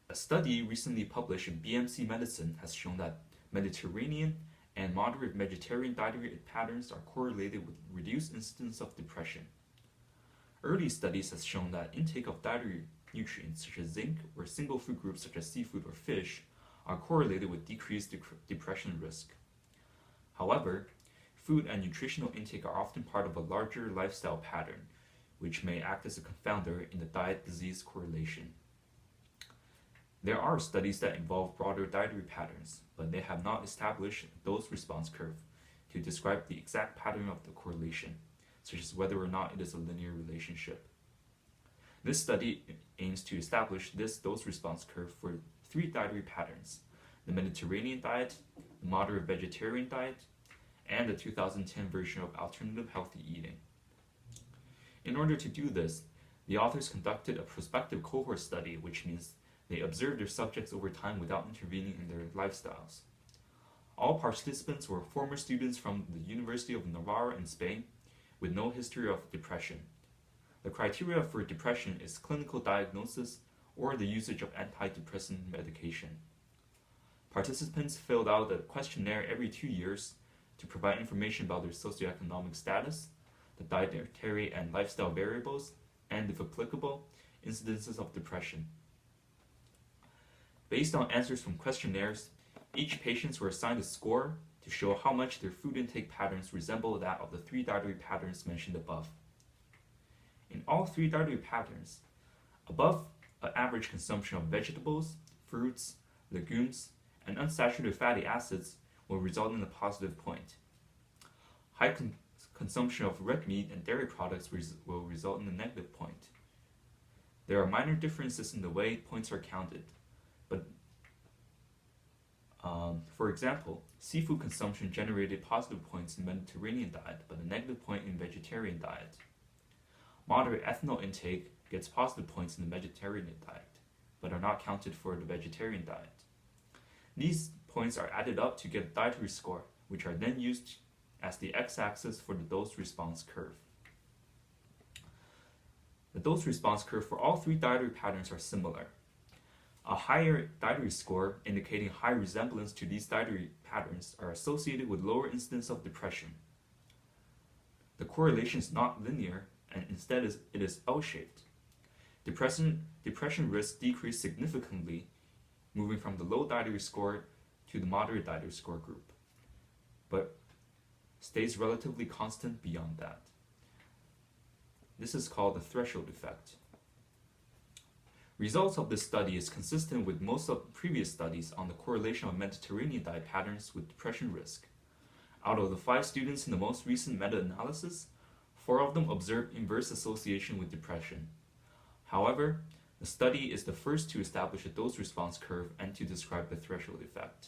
A study recently published in BMC Medicine has shown that Mediterranean and moderate vegetarian dietary patterns are correlated with reduced incidence of depression. Early studies have shown that intake of dietary nutrients such as zinc or single food groups such as seafood or fish are correlated with decreased depression risk. However, food and nutritional intake are often part of a larger lifestyle pattern, which may act as a confounder in the diet-disease correlation. There are studies that involve broader dietary patterns, but they have not established a dose-response curve to describe the exact pattern of the correlation, such as whether or not it is a linear relationship. This study aims to establish this dose-response curve for three dietary patterns: the Mediterranean diet, the moderate vegetarian diet, and the 2010 version of alternative healthy eating. In order to do this, the authors conducted a prospective cohort study, which means they observed their subjects over time without intervening in their lifestyles. All participants were former students from the University of Navarra in Spain with no history of depression. The criteria for depression is clinical diagnosis or the usage of antidepressant medication. Participants filled out a questionnaire every 2 years to provide information about their socioeconomic status, the dietary and lifestyle variables, and, if applicable, incidences of depression. Based on answers from questionnaires, each patients were assigned a score to show how much their food intake patterns resemble that of the three dietary patterns mentioned above. In all three dietary patterns, above average consumption of vegetables, fruits, legumes, and unsaturated fatty acids will result in a positive point. High consumption of red meat and dairy products will result in a negative point. There are minor differences in the way points are counted, but for example, seafood consumption generated positive points in Mediterranean diet, but a negative point in vegetarian diet. Moderate ethanol intake gets positive points in the Mediterranean diet, but are not counted for the vegetarian diet. These points are added up to get a dietary score, which are then used as the x-axis for the dose-response curve. The dose-response curve for all three dietary patterns are similar. A higher dietary score indicating high resemblance to these dietary patterns are associated with lower incidence of depression. The correlation is not linear, and instead it is L-shaped. Depression risk decreased significantly, moving from the low dietary score to the moderate dietary score group, but stays relatively constant beyond that. This is called the threshold effect. Results of this study is consistent with most of previous studies on the correlation of Mediterranean diet patterns with depression risk. Out of the 5 students in the most recent meta-analysis, 4 of them observed inverse association with depression. However, the study is the first to establish a dose-response curve and to describe the threshold effect.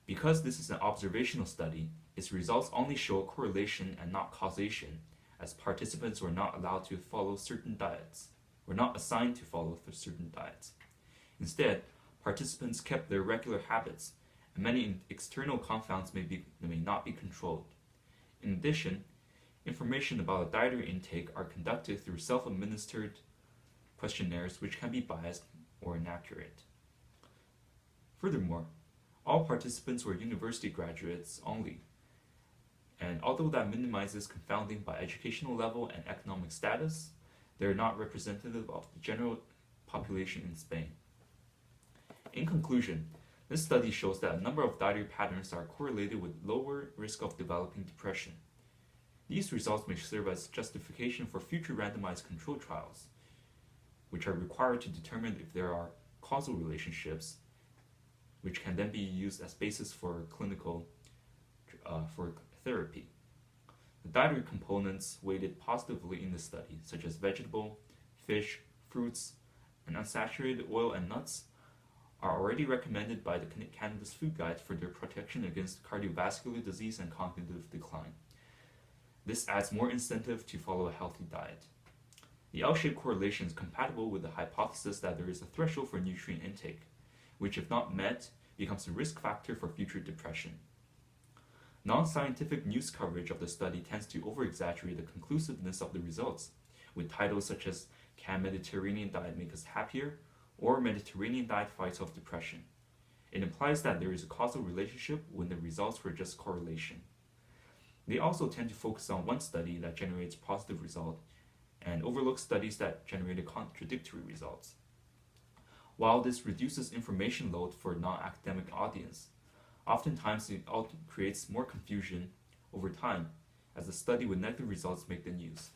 Because this is an observational study, its results only show a correlation and not causation, as participants were not allowed to follow certain diets, were not assigned to follow certain diets. Instead, participants kept their regular habits, and many external confounds may not be controlled. In addition, information about a dietary intake are conducted through self-administered questionnaires which can be biased or inaccurate. Furthermore, all participants were university graduates only, and although that minimizes confounding by educational level and economic status, they are not representative of the general population in Spain. In conclusion, this study shows that a number of dietary patterns are correlated with lower risk of developing depression. These results may serve as justification for future randomized control trials, which are required to determine if there are causal relationships, which can then be used as basis for clinical therapy. The dietary components weighted positively in the study, such as vegetable, fish, fruits, and unsaturated oil and nuts, are already recommended by the Canada's Food Guide for their protection against cardiovascular disease and cognitive decline. This adds more incentive to follow a healthy diet. The L-shaped correlation is compatible with the hypothesis that there is a threshold for nutrient intake, which, if not met, becomes a risk factor for future depression. Non-scientific news coverage of the study tends to over-exaggerate the conclusiveness of the results, with titles such as "Can Mediterranean Diet Make Us Happier?" or Mediterranean diet fights off depression. It implies that there is a causal relationship when the results were just correlation. They also tend to focus on one study that generates positive result and overlook studies that generated contradictory results. While this reduces information load for a non-academic audience, oftentimes it creates more confusion over time as the study with negative results make the news.